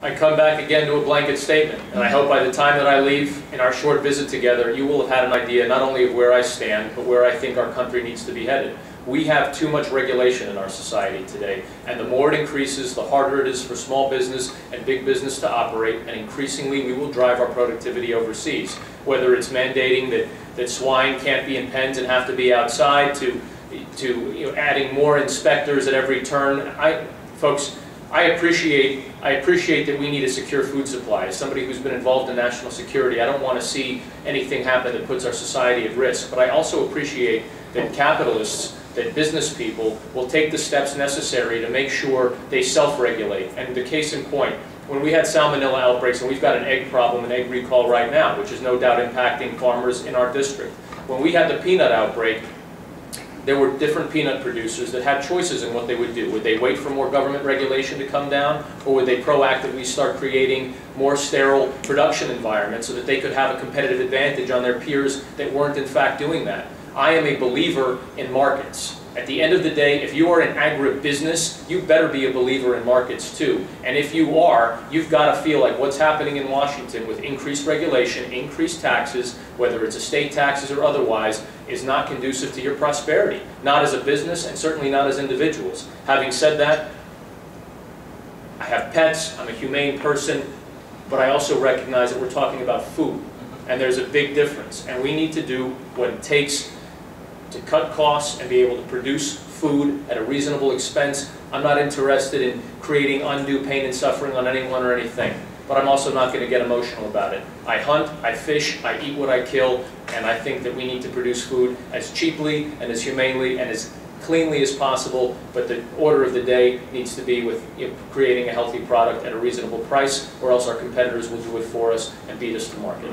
I come back again to a blanket statement, and I hope by the time that I leave in our short visit together, you will have had an idea not only of where I stand, but where I think our country needs to be headed. We have too much regulation in our society today, and the more it increases, the harder it is for small business and big business to operate, and increasingly we will drive our productivity overseas. Whether it's mandating that swine can't be in pens and have to be outside, to adding more inspectors at every turn. Folks, I appreciate that we need a secure food supply. As somebody who's been involved in national security, I don't want to see anything happen that puts our society at risk. But I also appreciate that capitalists, that business people will take the steps necessary to make sure they self-regulate. And the case in point, when we had salmonella outbreaks, and we've got an egg problem, an egg recall right now, which is no doubt impacting farmers in our district. When we had the peanut outbreak, there were different peanut producers that had choices in what they would do. Would they wait for more government regulation to come down, or would they proactively start creating more sterile production environments so that they could have a competitive advantage on their peers that weren't in fact doing that? I am a believer in markets. At the end of the day, if you are in agribusiness, you better be a believer in markets too. And if you are, you've got to feel like what's happening in Washington with increased regulation, increased taxes, whether it's estate taxes or otherwise, is not conducive to your prosperity. Not as a business and certainly not as individuals. Having said that, I have pets, I'm a humane person, but I also recognize that we're talking about food. And there's a big difference. And we need to do what it takes to cut costs and be able to produce food at a reasonable expense. I'm not interested in creating undue pain and suffering on anyone or anything, but I'm also not going to get emotional about it. I hunt, I fish, I eat what I kill, and I think that we need to produce food as cheaply and as humanely and as cleanly as possible, but the order of the day needs to be with creating a healthy product at a reasonable price, or else our competitors will do it for us and beat us to market.